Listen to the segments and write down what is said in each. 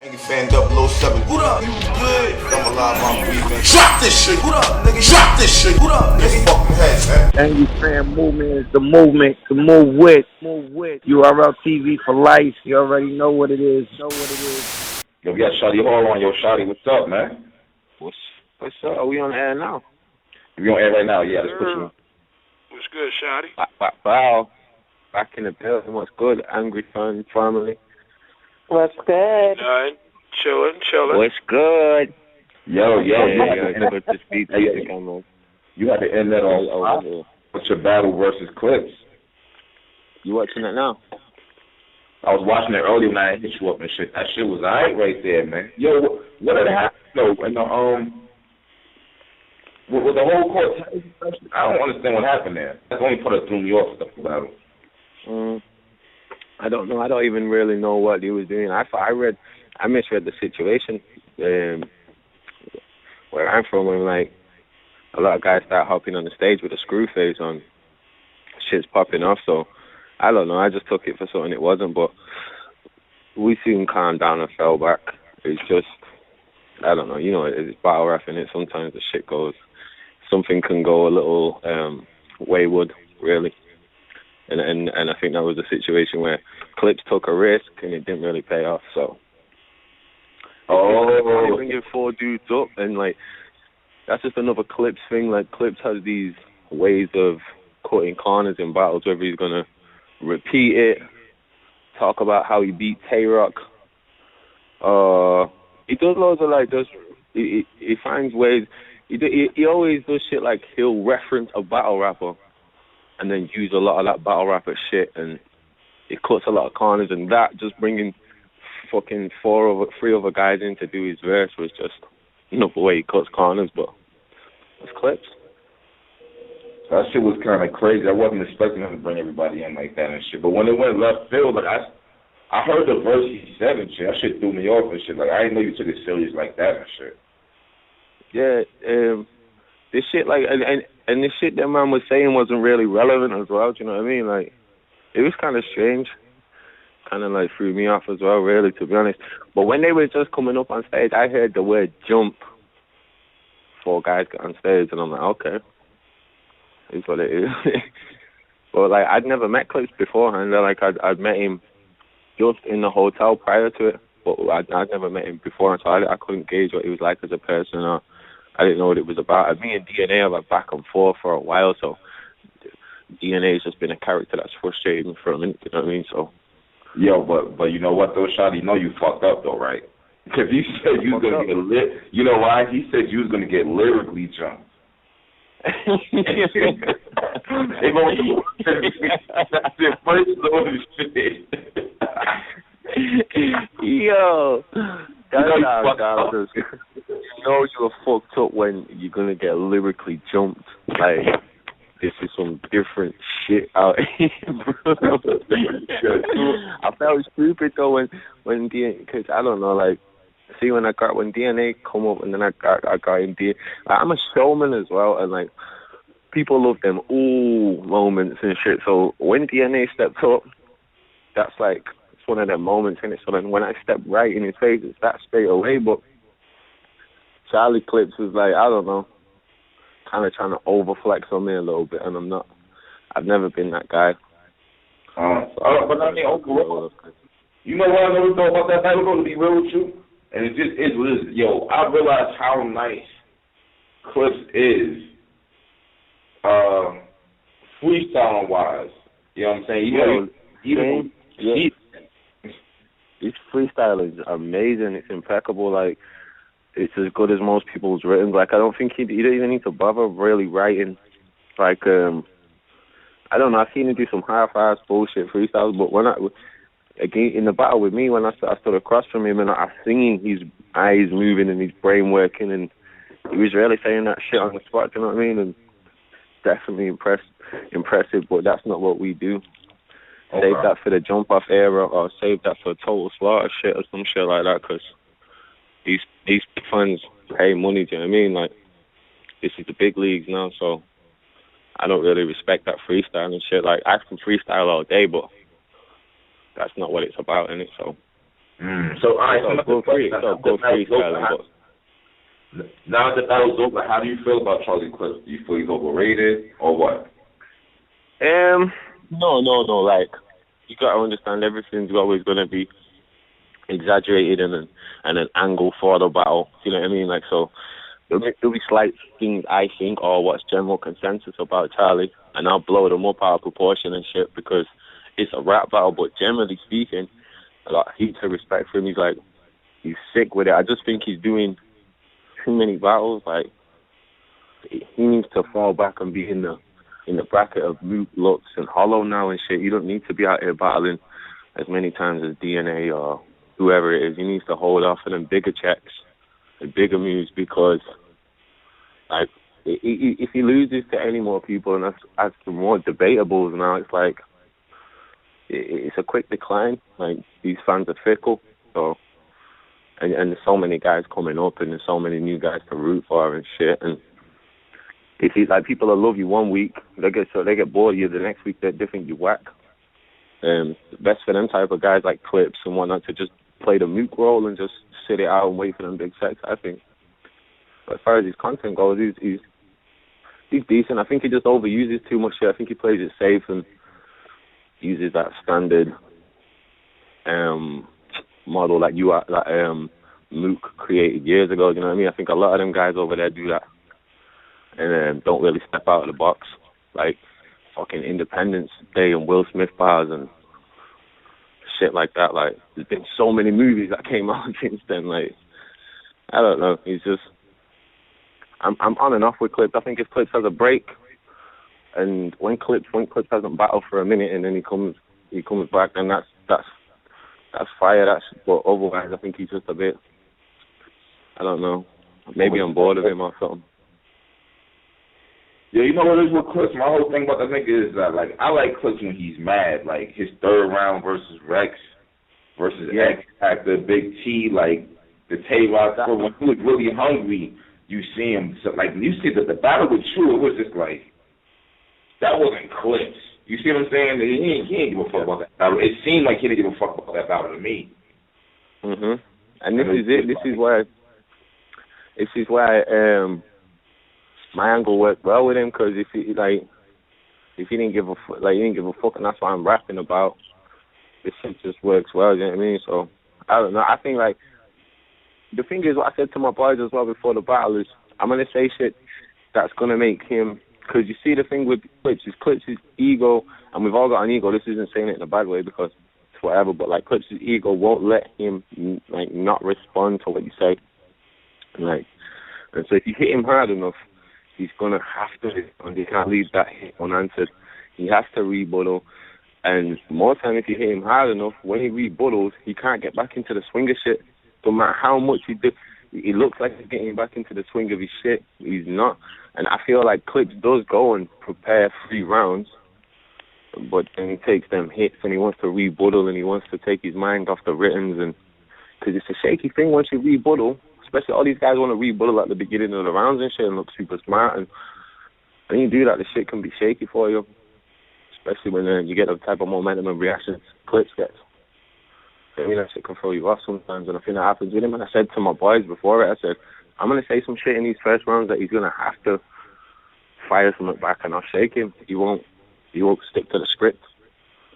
Fan 007. What up? You good? I'm alive, my breathing. Drop this shit. What up, nigga? Drop this shit. What up, nigga? Fucking head, man. Angry Fan Movement is the movement to move with. URL TV for life. You already know what it is. Yo, we got Shotty Horroh on. Yo, Shotty, what's up, man? What's up? Are we on the air now? We on air right now. Yeah, let's put you. What's good, Shotty? Wow. Back in the building. What's good? Angry Fan family. What's good? Chilling. What's good? Yo, Good to speak to you. You had to end that on what's your battle versus Clips. You watching that now? I was watching it earlier when I hit you up and shit. That shit was alright right there, man. Yo, what had happened though? And with the whole court, I don't understand what happened there. That's the only part that threw me off with the battle. I don't know. I don't even really know what he was doing. I misread the situation where I'm from, when like a lot of guys start hopping on the stage with a screw face on, shit's popping off. So I don't know. I just took it for something it wasn't. But we soon calmed down and fell back. It's just, I don't know. You know, it's battle rap, and sometimes the shit goes. Something can go a little wayward, really. And I think that was a situation where Clips took a risk and it didn't really pay off. So, bring your 4 dudes up, and like that's just another Clips thing. Like Clips has these ways of cutting corners in battles, whether he's gonna repeat it, talk about how he beat Tay-Rock. He does loads of like he finds ways. He always does shit like he'll reference a battle rapper and then use a lot of that battle rapper shit, and it cuts a lot of corners, and that just bringing fucking 3 other guys in to do his verse was just another way he cuts corners, but it's Clips. That shit was kind of crazy. I wasn't expecting him to bring everybody in like that and shit, but when it went left field, like I heard the verse he said and shit, that shit threw me off and shit. Like, I didn't know you took it serious like that and shit. Yeah, this shit, like, and this shit that man was saying wasn't really relevant as well, do you know what I mean? Like, it was kind of strange. Kind of, like, threw me off as well, really, to be honest. But when they were just coming up on stage, I heard the word jump. 4 guys got on stage, and I'm like, okay. It's what it is. But, like, I'd never met Clips beforehand. Like, I'd met him just in the hotel prior to it, but I'd never met him before, so I couldn't gauge what he was like as a person, or I didn't know what it was about. Me and DNA have like back and forth for a while, so DNA has just been a character that's frustrated me for a minute, you know what I mean? So, yo, but you know what though, Shotty? You know you fucked up though, right? Because you said you was gonna get you know why? He said you was gonna get lyrically jumped. That's the first load of shit. Yo, you know you're fucked up when you're gonna get lyrically jumped. Like, this is some different shit out here, bro. I felt stupid though when DNA, because I don't know, like, see when DNA come up, and then I got in DNA. Like, I'm a showman as well, and like people love them moments and shit. So when DNA stepped up, that's like, it's one of them moments, innit? So then when I stepped right in his face, it's that straight away. But Charlie Clips was like, I don't know, kind of trying to overflex on me a little bit, and I've never been that guy. But I mean, overall, you know what I never thought about that battle, though, to be real with you? And it just is what it is. Yo, I realized how nice Clips is, freestyling-wise. You know what I'm saying? His freestyle is amazing. It's impeccable. Like, it's as good as most people's written. Like, I don't think he don't even need to bother really writing. Like, I don't know. I've seen him do some half-ass bullshit freestyles, but again, in the battle with me, when I stood across from him and I singing, his eyes moving and his brain working, and he was really saying that shit on the spot, you know what I mean? And definitely impressive, but that's not what we do. Okay. Save that for the jump-off era, or save that for total slaughter shit or some shit like that, because these fans pay money, do you know what I mean? Like, this is the big leagues now, so I don't really respect that freestyle and shit. Like, I can freestyle all day, but that's not what it's about, innit? So So, all right, go freestyling. Now that the battle's over, how do you feel about Charlie Clips? Do you feel he's overrated or what? No. Like, you gotta understand, everything's always gonna be exaggerated and an angle for the battle. You know what I mean? Like, so there'll be slight things I think, or what's general consensus about Charlie, and I'll blow them up out of proportion and shit because it's a rap battle. But generally speaking, I got heaps of respect for him. He's sick with it. I just think he's doing too many battles. Like, he needs to fall back and be in the bracket of Mook, Lux, and Horroh now and shit. You don't need to be out here battling as many times as DNA or whoever it is. He needs to hold off on them bigger checks and bigger moves because, like, if he loses to any more people and that's the more debatable now, it's like it's a quick decline. Like, these fans are fickle, so and there's so many guys coming up and there's so many new guys to root for and shit. And if he's like, people that love you one week, they get bored of you. The next week they think you whack. Best for them type of guys like Clips and whatnot to just play the Mook role and just sit it out and wait for them big sets, I think. But as far as his content goes, he's decent. I think he just overuses too much shit. I think he plays it safe and uses that standard model that Mook created years ago. You know what I mean? I think a lot of them guys over there do that and don't really step out of the box, like fucking Independence Day and Will Smith bars and shit like that. Like, there's been so many movies that came out since then. Like, I don't know. He's just, I'm on and off with Clips. I think if Clips has a break, and when Clips hasn't battled for a minute and then he comes back, then that's fire. But otherwise, I think he's just a bit, I don't know. Maybe I'm bored of him or something. Yeah, you know what it is with Clips? My whole thing about the nigga is that, like, I like Clips when he's mad. Like, his third round versus Rex versus X after Big T, like, the Tay-Rock. When he was really hungry, you see him. So, like, you see that the battle with True, it was just like, that wasn't Clips. You see what I'm saying? He ain't give a fuck about that battle. It seemed like he didn't give a fuck about that battle to me. And this is it. This is why my angle worked well with him, because if he didn't give a fuck, and that's what I'm rapping about, this shit just works well. You know what I mean? So I don't know. I think, like, the thing is, what I said to my boys as well before the battle is, I'm gonna say shit that's gonna make him. Because you see, the thing with Clips is ego, and we've all got an ego. This isn't saying it in a bad way because it's whatever, but like Clips' ego won't let him like not respond to what you say. Like, and so if you hit him hard enough, he's gonna have to respond. He can't leave that hit unanswered. He has to rebuttal, and more time if you hit him hard enough, when he rebuttals, he can't get back into the swing of shit. No matter how much he do, he looks like he's getting back into the swing of his shit. He's not. And I feel like Clips does go and prepare 3 rounds, but then he takes them hits and he wants to rebuttal and he wants to take his mind off the writtens. And because it's a shaky thing once you rebuttal, especially all these guys want to rebuttal at the beginning of the rounds and shit and look super smart. And when you do that, the shit can be shaky for you, especially when you get the type of momentum and reactions Clips gets. I mean, that shit can throw you off sometimes, and I think that happens with him. And I said to my boys before it, I said, I'm going to say some shit in these first rounds that he's going to have to fire something back, and I'll shake him. He won't stick to the script.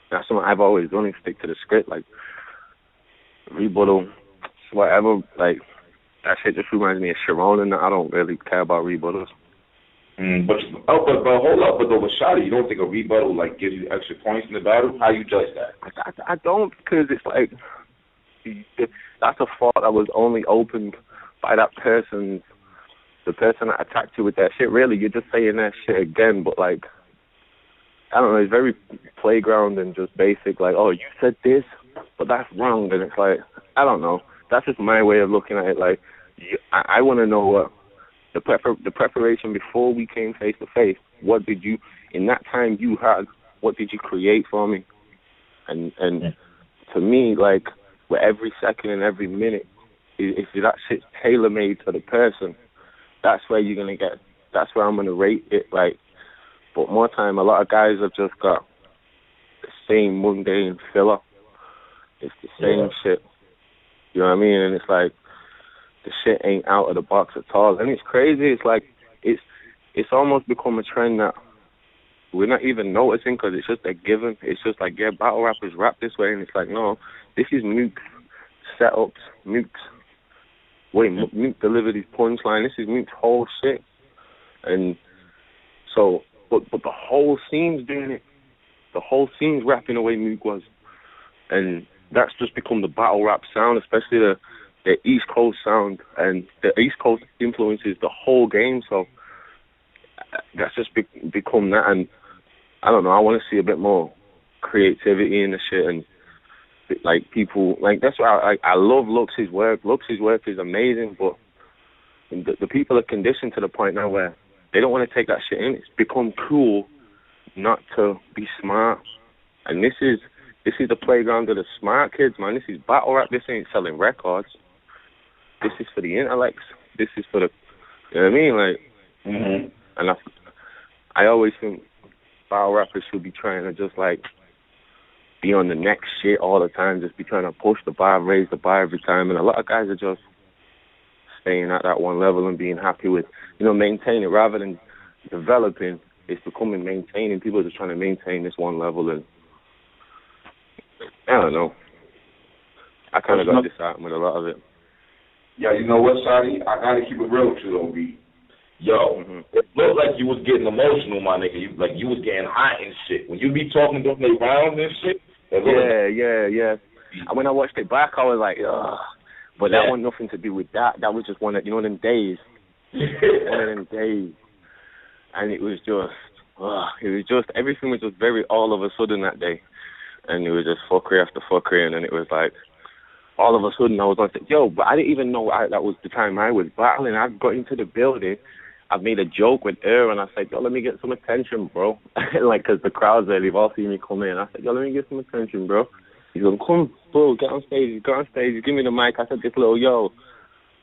That's something I've always done, is stick to the script. Like, rebuttal, whatever. Like, that shit just reminds me of Sharon, and I don't really care about rebuttals. But hold up, but with Shotty, you don't think a rebuttal like gives you extra points in the battle? How you judge that? I don't, because it's like, that's a fault that was only opened by that person, the person that attacked you with that shit. Really, you're just saying that shit again, but like, I don't know, it's very playground and just basic, like, oh, you said this, but that's wrong, and it's like, I don't know, that's just my way of looking at it. Like, I want to know what the preparation before we came face to face. What did you, in that time you had, what did you create for me? And to me, like, with every second and every minute, if that shit's tailor-made to the person, that's where you're going to get, that's where I'm going to rate it. Like, but more time, a lot of guys have just got the same mundane filler. It's the same shit. You know what I mean? And it's like the shit ain't out of the box at all. And it's crazy. It's like it's almost become a trend that we're not even noticing because it's just a given. It's just like, yeah, battle rappers rap this way, and it's like, no, this is Mook's setups, Mook's way Mook delivered his punchline. This is Mook's whole shit. And so, but the whole scene's doing it. The whole scene's rapping the way Mook was. And that's just become the battle rap sound, especially the East Coast sound. And the East Coast influences the whole game, so that's just become that. And I don't know, I want to see a bit more creativity in the shit, and like people, like that's why I love Lux's work. Lux's work is amazing, but the people are conditioned to the point now where they don't want to take that shit in. It's become cool not to be smart, and this is the playground of the smart kids, man. This is battle rap. This ain't selling records. This is for the intellects. This is for the, you know what I mean? Like, and I always think battle rappers should be trying to just like be on the next shit all the time, just be trying to push the bar, raise the bar every time. And a lot of guys are just staying at that one level and being happy with, maintaining rather than developing. It's becoming maintaining. People are just trying to maintain this one level, and I don't know. I kind of got disheartened with a lot of it. Yeah, you know what, Shotty? I gotta keep it real with you, though, B. Yo, it looked like you was getting emotional, my nigga. You was getting hot and shit. When you be talking during the rounds and shit. Yeah. And when I watched it back, I was like, ugh. But that wasn't nothing to do with that. That was just one of them days. One of them days. And it was just, everything was just very all of a sudden that day. And it was just fuckery after fuckery. And then it was like, all of a sudden I was like, yo, but I didn't even know that was the time I was battling. I got into the building. I made a joke with her, and I said, yo, let me get some attention, bro. Like, because the crowd's there, they've all seen me come in. I said, yo, let me get some attention, bro. He's going, come, bro, get on stage, give me the mic. I said, this little, yo,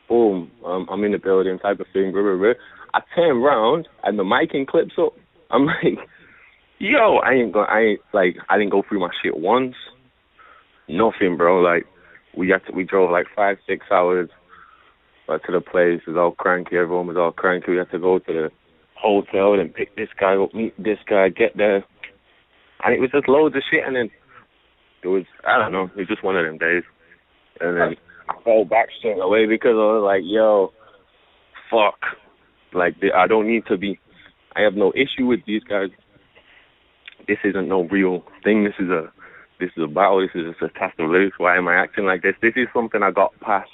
boom, I'm in the building type of thing, blah, blah, blah. I turn around, and the micing clips up. I'm like, yo, I didn't go through my shit once. Nothing, bro. Like, we drove like 5-6 hours to the place. It was all cranky. Everyone was all cranky. We had to go to the hotel and pick this guy up, meet this guy, get there. And it was just loads of shit. And then it was, I don't know, it was just one of them days. And then I fell back straight away because I was like, yo, fuck. Like, I don't need to be, I have no issue with these guys. This isn't no real thing. This is a battle. This is just a test of lyrics. Why am I acting like this? This is something I got past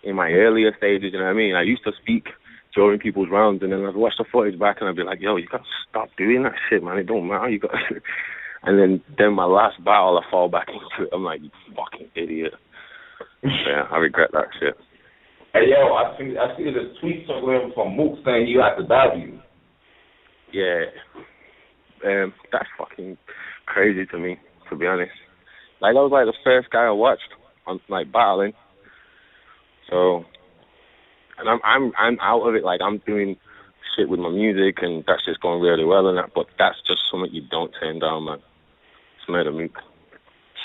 in my earlier stages, you know what I mean? I used to speak during people's rounds, and then I'd watch the footage back, and I'd be like, yo, you got to stop doing that shit, man. It don't matter. You got. And then my last battle, I fall back into it. I'm like, you fucking idiot. Yeah, I regret that shit. Hey, yo, I see there's a tweet somewhere from Mook saying you have to W. Yeah. That's fucking crazy to me, to be honest. Like, that was like the first guy I watched on, like, battling. So, and I'm out of it. Like, I'm doing shit with my music, and that's just going really well and that. But that's just something you don't turn down, man. It's murder, Mook.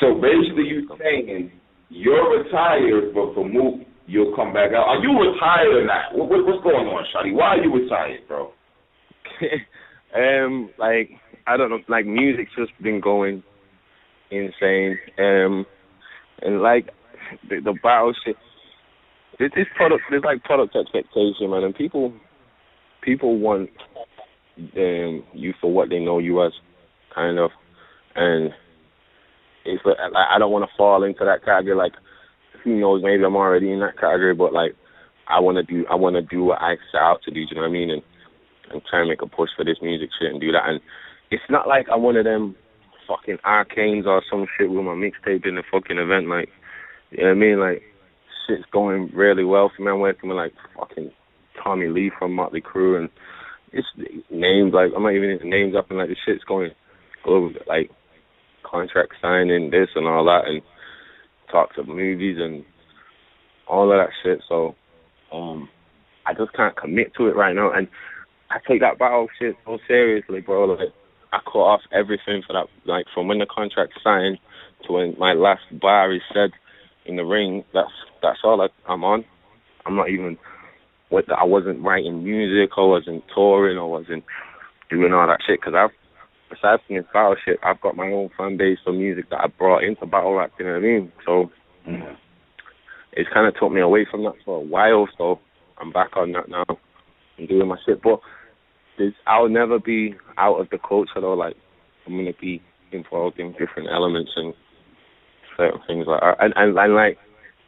So basically, you saying you're retired, but for Mook, you'll come back out. Are you retired or not? What's going on, Shotty? Why are you retired, bro? Like, I don't know. Like, music's just been going insane. And like the battle shit. There's like product expectation, man, and people want you for what they know you as, kind of, and it's like, I don't want to fall into that category. Like, who knows? Maybe I'm already in that category, but like, I want to do what I set out to do. You know what I mean? And try and make a push for this music shit and do that. And it's not like I'm one of them fucking arcanes or some shit with my mixtape in the fucking event. Like, you know what I mean? Like, shit's going really well for me. I'm working with like fucking Tommy Lee from Motley Crue, and it's names like, I'm not even into names up, and like the shit's going good, like contract signing, this and all that, and talks of movies and all of that shit. So I just can't commit to it right now, and I take that battle shit so seriously, bro. Like, I cut off everything for that, like from when the contract signed to when my last bar is said. in the ring, that's all I'm on. I'm not even. I wasn't writing music. I wasn't touring. I wasn't doing all that shit because besides from this battle shit, I've got my own fan base for music that I brought into battle rap. You know what I mean? So it's kind of took me away from that for a while. So I'm back on that now. I'm doing my shit, but I'll never be out of the culture though. Like I'm gonna be involved in different elements and certain things like that. And like,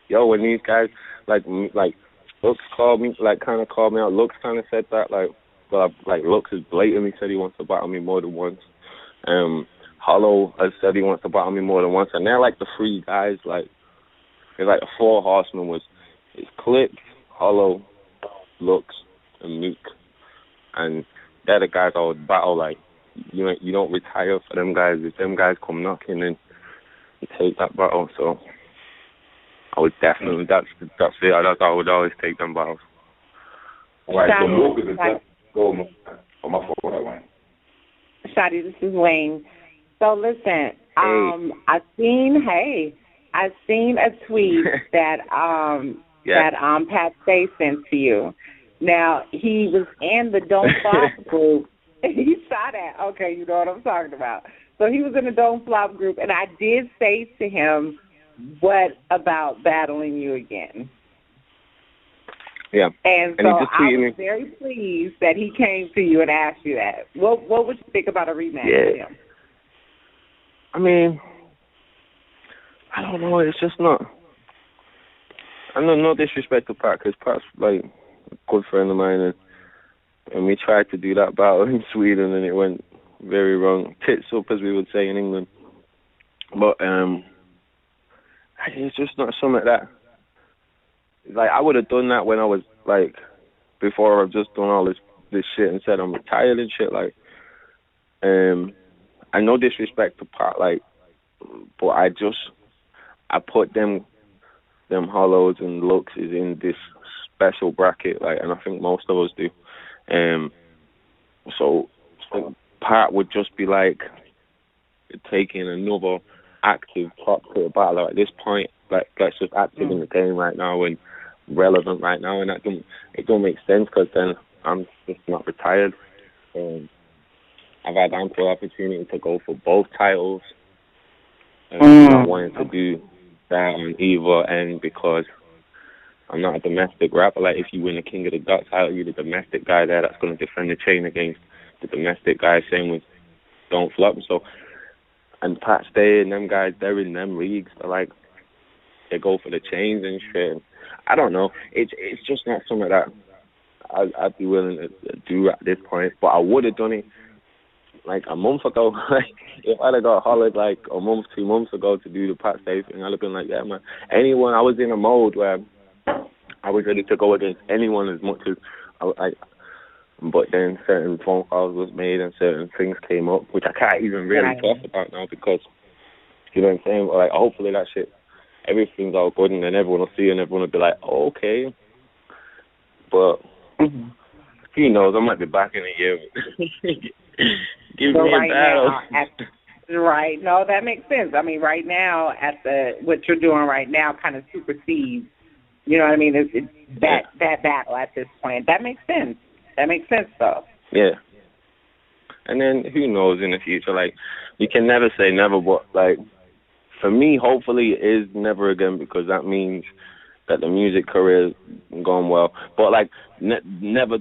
yo, when these guys like Lux called me, like kind of called me out. Lux kind of said that, like, well, like Lux has blatantly said he wants to battle me more than once. Horroh has said he wants to battle me more than once, and they're like the three guys, like they're like the four horsemen it's Clip, Horroh, Lux, and Mook, and they're the guys I would battle. Like you don't retire for them guys. If them guys come knocking, then you take that battle. So I would definitely that's it. I would always take them battles. All right, so Mook is go on my phone. Right. Shotty, this is Wayne. So listen, I seen a tweet that Pat Stay sent to you. Now he was in the Don't Flop group. He saw that. Okay, you know what I'm talking about. So he was in the Don't Flop group, and I did say to him, "What about battling you again?" Yeah. And so I was very pleased that he came to you and asked you that. What would you think about a rematch with him? I mean, I don't know. It's just not. I know no disrespect to Pat, because Pat's like a good friend of mine, and we tried to do that battle in Sweden, and it went very wrong. Tits up, as we would say in England. But it's just not something that. Like, I would have done that when I was, like, before I've just done all this shit and said I'm retired and shit, like, I no disrespect to Pat, like, but I put them Horrohs and Luxes in this special bracket, like, and I think most of us do. So Pat would just be, like, taking another active top tier battler at this point, like, that's just active in the game right now and relevant right now, and it don't make sense, because then I'm just not retired. I've had ample opportunity to go for both titles, and I'm not wanting to do that on either end, because I'm not a domestic rapper. Like, if you win the King of the Dot title, you're the domestic guy there that's going to defend the chain against the domestic guy. Same with Don't Flop. So, and Pat Stay and them guys, they're in them leagues. They're like, they go for the chains and shit. I don't know. It's just not something that I'd be willing to do at this point. But I would have done it like a month ago. Like, if I'd have got hollered like a month, 2 months ago to do the Pat Stay thing, I'd have been like, yeah, man. Anyone, I was in a mode where I was ready to go against anyone as much as but then certain phone calls was made and certain things came up, which I can't even really talk about now, because, you know what I'm saying? Like, hopefully that shit, everything's all good, and then everyone will see and everyone will be like, oh, okay. But who knows? I might be back in a year. Give me a battle. Right. No, that makes sense. I mean, right now, what you're doing right now kind of supersedes, you know what I mean? It's that battle at this point. That makes sense. That makes sense, though. Yeah. And then who knows in the future? Like, you can never say never, but, like, for me, hopefully it is never again, because that means that the music career is going well. But, like, never,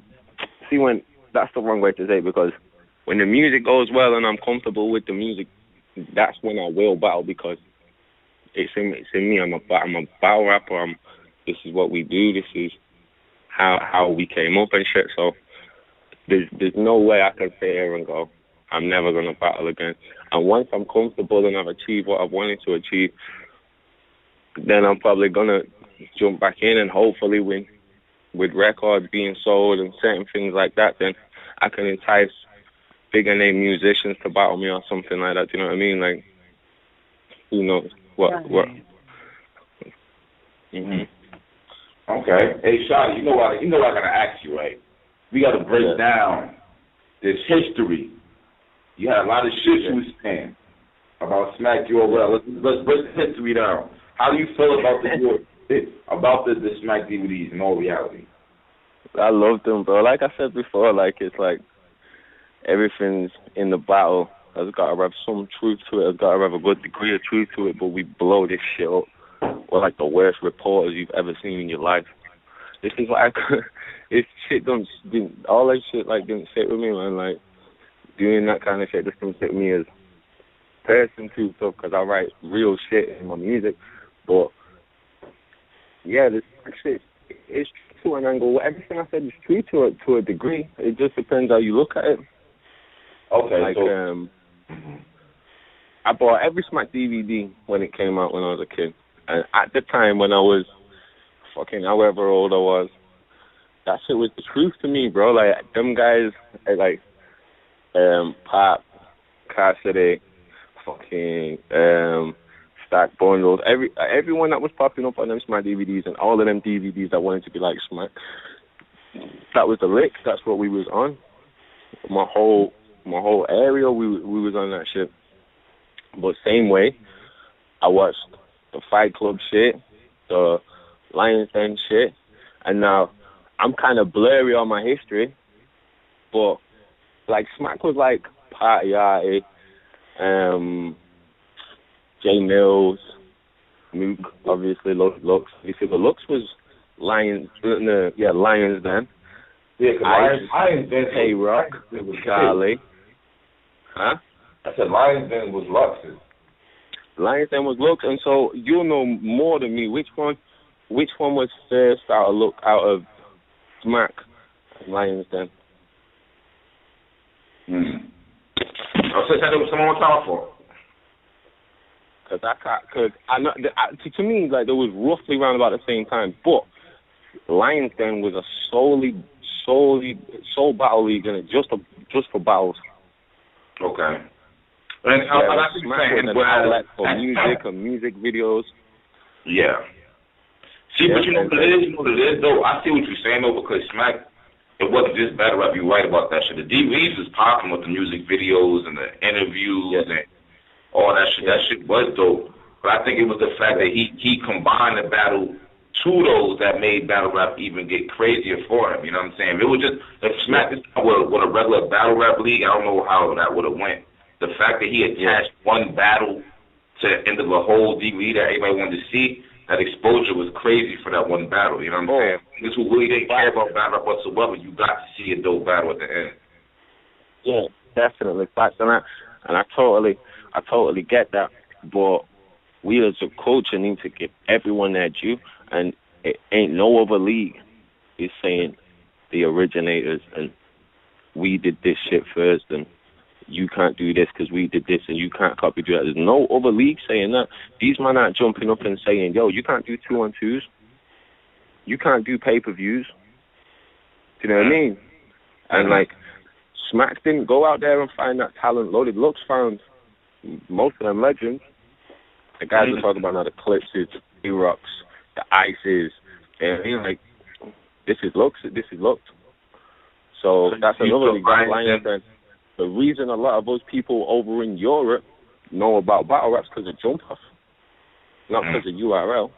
see, when, that's the wrong way to say it, because when the music goes well and I'm comfortable with the music, that's when I will battle, because it's in me. I'm a battle rapper. This is what we do. This is how we came up and shit. So there's no way I can sit here and go, I'm never going to battle again. And once I'm comfortable and I've achieved what I've wanted to achieve, then I'm probably going to jump back in, and hopefully with records being sold and certain things like that, then I can entice bigger name musicians to battle me or something like that. Do you know what I mean? Like, who knows what. Okay. Hey, Shotty, you know what I gotta ask you, right? We gotta break down this history. You had a lot of shit you was saying about Smack You or whatever. Let's break the history down. How do you feel about the Smack DVDs in all reality? I love them, bro. Like I said before, like it's like everything's in the battle has got to have some truth to it. Has got to have a good degree of truth to it. But we blow this shit up. We're like the worst reporters you've ever seen in your life. This is like this shit didn't all that shit like didn't sit with me, man. Like doing that kind of shit just didn't sit with me as person too tough because I write real shit in my music. But yeah, this shit is true to an angle. Everything I said is true to a degree. It just depends how you look at it. Okay, like I bought every Smack DVD when it came out when I was a kid, and at the time when I was fucking however old I was, that shit was the truth to me, bro. Like them guys, like Pop, Cassidy, fucking Stack Bundles, everyone that was popping up on them Smack DVDs and all of them DVDs that wanted to be like Smack. That was the lick. That's what we was on. My whole area, we was on that shit. But same way, I watched the Fight Club shit, the Lions Den shit, and now I'm kind of blurry on my history. But like Smack was like Party Arty, J Mills, Mook, obviously Lux. Obviously, the Lux was Lions Den. Yeah, Lions Den. Hey Rock, Charlie. Huh? I said Lions Den was Lux's. Lions Den was Lux, and so you'll know more than me. Which one was first out of Smack and Lions Den? I said there was someone on top for. Cause I know to me like there was roughly around about the same time, but Lions Den was a soul battle league and just for battles. Okay. And I like Smack was an outlet for music and music videos. Yeah. See, but you know what it is though. I see what you're saying though, because Smack, it wasn't just battle rap. You're right about that shit. The DVDs was popping with the music videos and the interviews and all that shit. That shit was dope. But I think it was the fact that he combined the battle to those that made battle rap even get crazier for him. You know what I'm saying? If it was just if Smack with a regular battle rap league, I don't know how that would have went. The fact that he attached one battle to the end of a whole DVD that everybody wanted to see, that exposure was crazy for that one battle. You know what I'm saying? This who really didn't care about battle rap whatsoever, you got to see a dope battle at the end. Yeah, definitely. Facts on that. And I totally get that. But we as a culture need to give everyone their due. And it ain't no other league is saying the originators and we did this shit first and you can't do this because we did this and you can't copy that. There's no other league saying that. These men aren't jumping up and saying, yo, you can't do 2-on-2s. You can't do pay-per-views. Do you know what I mean? And like, Smack didn't go out there and find that talent. Loaded Lux found most of them legends. The guys are talking about now the Clipses, the E-Rocks, the Ices, and you know, like, this is Lux. So that's another league. The reason a lot of those people over in Europe know about battle raps because of Jump Off, not because of URL.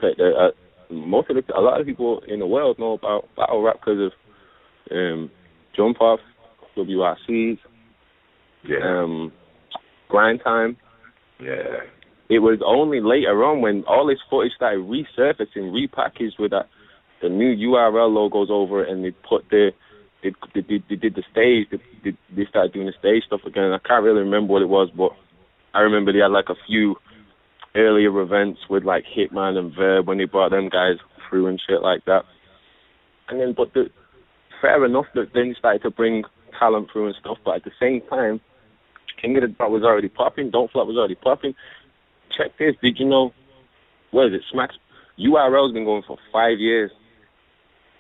A lot of people in the world know about battle rap because of Jump Off, WRCs, Grind Time. Yeah. It was only later on when all this footage started resurfacing, repackaged with the new URL logos over it, and they put they did the stage. They started doing the stage stuff again. I can't really remember what it was, but I remember they had like a few earlier events with like Hitman and Verb when they brought them guys through and shit like that. And then, fair enough that then started to bring talent through and stuff, but at the same time, King of the Dot was already popping, Don't Flop was already popping. Check this, did you know, what is it, Smack's URL's been going for 5 years.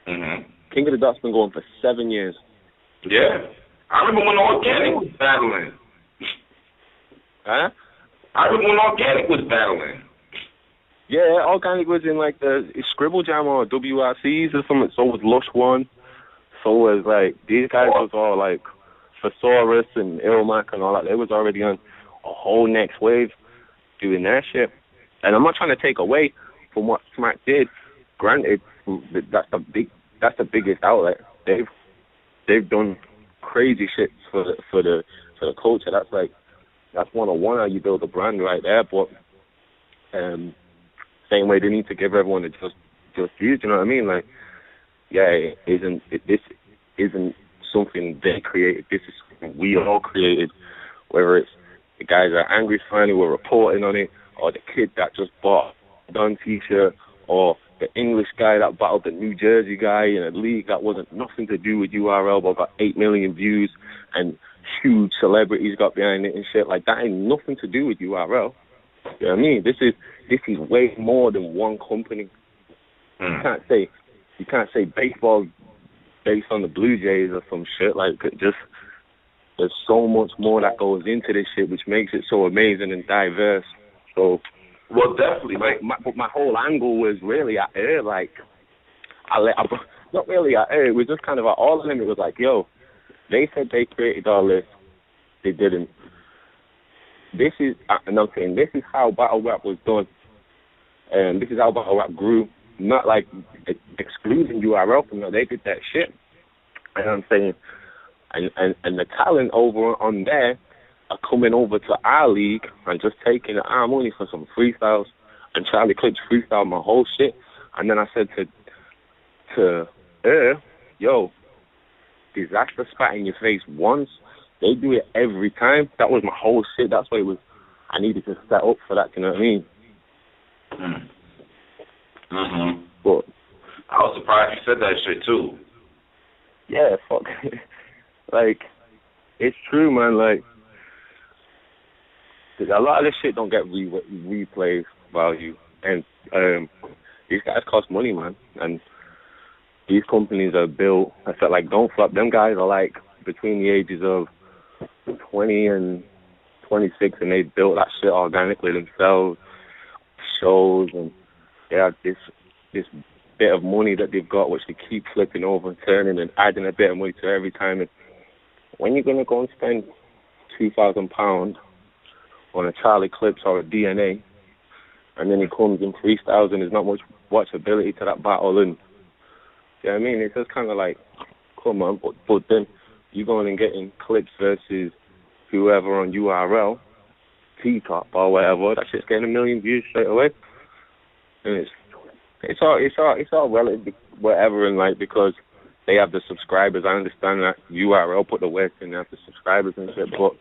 King of the Dot's been going for 7 years. Yeah. I remember when Organic was battling. Huh? I remember when Organic was battling. Yeah, Organic was in like the Scribble Jam or WRCs or something. So was Lush One. So was like, these guys was all like Thesaurus and Ilmac and all that. They was already on a whole next wave doing that shit. And I'm not trying to take away from what Smack did. Granted, that's the biggest outlet. They've done crazy shit for the culture. That's 101 how you build a brand right there. But same way they need to give everyone a just views. You know what I mean? Like, yeah, this isn't something they created. This is something we all created. Whether it's the guys that are angry finally were reporting on it, or the kid that just bought a Don t-shirt, or the English guy that battled the New Jersey guy in a league that wasn't nothing to do with URL but got 8 million views and huge celebrities got behind it and shit. Like, that ain't nothing to do with URL. You know what I mean? This is way more than one company. You can't say baseball based on the Blue Jays or some shit. Like, there's so much more that goes into this shit, which makes it so amazing and diverse. So, well, definitely, like, my whole angle was really at her. Like, not really at her. It was just kind of at all of them. It was like, yo, they said they created all this. They didn't. This is, and I'm saying, this is how battle rap was done. And this is how battle rap grew. Not like excluding URL from that. They did that shit. And I'm saying, and the talent over on there are coming over to our league and just taking our money for some freestyles. And Charlie Clips freestyled my whole shit. And then I said to her, yo, disaster spat in your face once. They do it every time. That was my whole shit. That's what it was. I needed to set up for that, you know what I mean? Mm-hmm. But I was surprised you said that shit, too. Yeah, fuck. Like, it's true, man. Like, a lot of this shit don't get replay value. And these guys cost money, man. And these companies are built, I felt like Don't Flop, them guys are like between the ages of 20 and 26, and they built that shit organically themselves, shows, and they have this bit of money that they've got, which they keep flipping over and turning and adding a bit of money to every time. And when you're going to go and spend £2,000 on a Charlie Clips or a DNA, and then he comes and freestyles and there's not much watchability to that battle, and you know what I mean? It's just kind of like, come on, but then you going and getting Clips versus whoever on URL, T-Top or whatever, that shit's getting 1 million views straight away. And it's all relative, whatever, and like, because they have the subscribers. I understand that URL put the work in, they have the subscribers and shit, but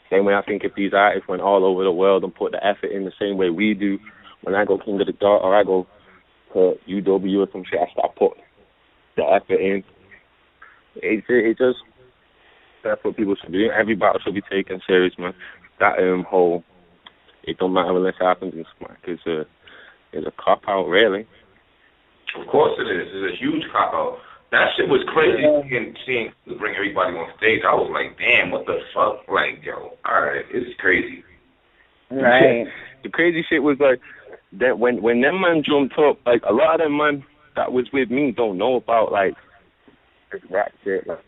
same way I think if these artists went all over the world and put the effort in the same way we do, when I go King of the Dot or I go to UW or some shit, I start putting the effort in. It just, that's what people should do. Every battle should be taken serious, man. That whole, it don't matter unless it happens in Smack, is a cop-out, really. Of course it is. It's a huge cop-out. That shit was crazy seeing bring everybody on stage. I was like, damn, what the fuck? Like, yo, all right, it's crazy. Right. The crazy shit was like, that when them man jumped up, like, a lot of them man that was with me don't know about, like, this rap shit, like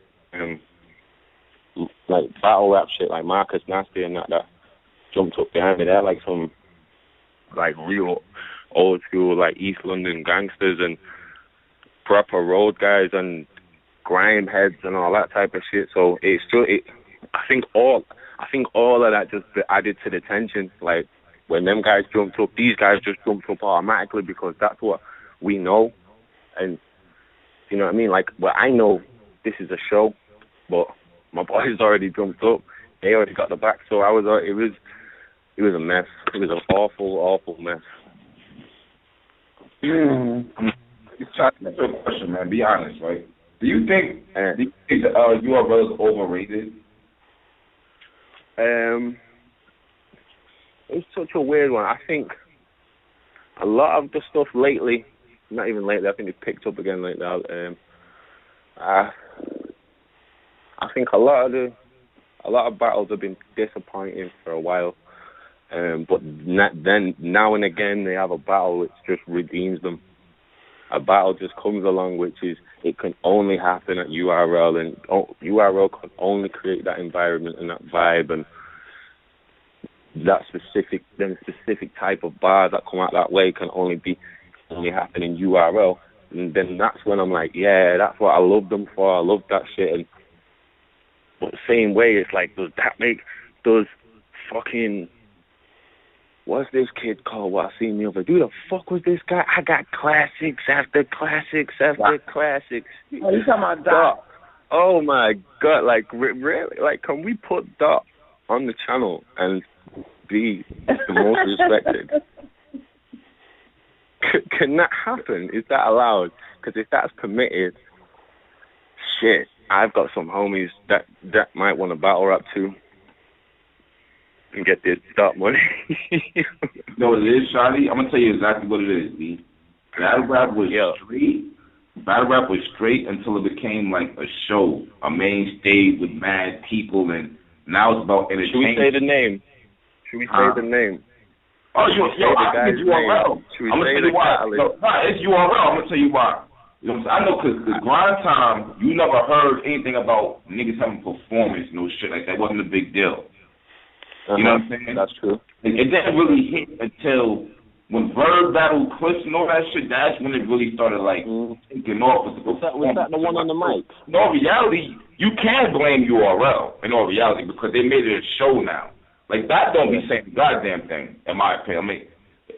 battle rap shit, like Marcus Nasty and that jumped up behind me. They're like some, like, real old school, like, East London gangsters and proper road guys and grime heads and all that type of shit. So it's still, I think all of that just added to the tension. Like, when them guys jumped up, these guys just jumped up automatically because that's what we know. And you know what I mean? Like, well, I know this is a show, but my boys already jumped up. They already got the back, so it was a mess. It was an awful mess. Just trying to answer a question, man. Be honest, right? Do you think URL is overrated? It's such a weird one. I think a lot of the stuff lately, not even lately, I think it picked up again lately. I think a lot of battles have been disappointing for a while, but then now and again they have a battle which just redeems them. A battle just comes along, which is, it can only happen at URL, and URL can only create that environment and that vibe, and that specific type of bars that come out that way can only happen in URL. And then that's when I'm like, yeah, that's what I love them for. I love that shit. And but the same way, it's like, does fucking, what's this kid called? What I seen the other? Who the fuck was this guy? I got classics after classics after classics. Oh, you talking about Doc? Oh my God! Like really? Like, can we put Doc on the channel and be the most respected? Can that happen? Is that allowed? Because if that's permitted, shit, I've got some homies that might want to battle rap too and get this Doc money. You know what it is, Shotty? I'm gonna tell you exactly what it is, B. Battle rap was straight. Battle rap was straight until it became like a show, a main stage with mad people, and now it's about entertainment. Should we say the name? The name? Oh, I can get URL. I'm gonna tell you why. It's URL. I'm gonna tell you why. You know what I'm saying? I know because grind time, you never heard anything about niggas having performance, no shit like that. It wasn't a big deal. You know what I'm saying? That's true. It didn't really hit until when Bird battled Clips and all that shit. That's when it really started like taking off. Was that the one on the mic? In all reality, you can blame URL in all reality because they made it a show now. Like, that don't be saying the goddamn thing, in my opinion. I mean,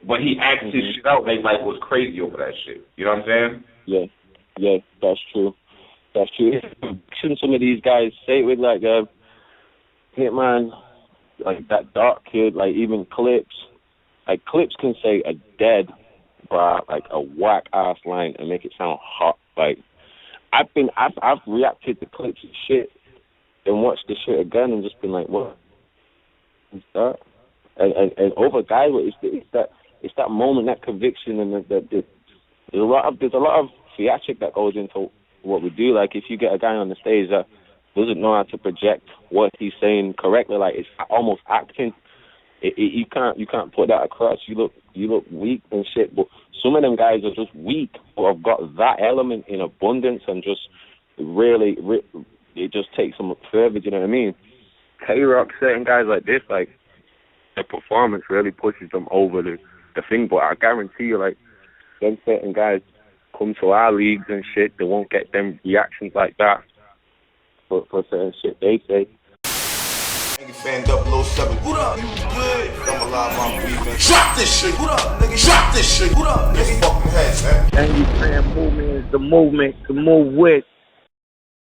but he acted his shit out like was crazy over that shit. You know what I'm saying? Yeah, that's true. Shouldn't some of these guys say it with, like, Hitman, like that Dark Kid, like even Clips. Like, Clips can say a dead bar, like a whack-ass line and make it sound hot. Like, I've reacted to Clips and shit and watched the shit again and just been like, what? That and over guys, it's that moment, that conviction, and there's a lot of theatric that goes into what we do. Like, if you get a guy on the stage that doesn't know how to project what he's saying correctly, like it's almost acting. You can't put that across. You look weak and shit. But some of them guys are just weak, but have got that element in abundance and just really it just takes them further. You know what I mean? K-Rock, certain guys like this, like, their performance really pushes them over the thing. But I guarantee you, like, them certain guys come to our leagues and shit, they won't get them reactions like that for certain shit they say. Fan 007, what up? You good? I'm alive, I'm breathing. Drop this shit, what up, nigga? Drop this shit, what up, nigga? Fucking heads, man. And you fan movement is the movement to move with.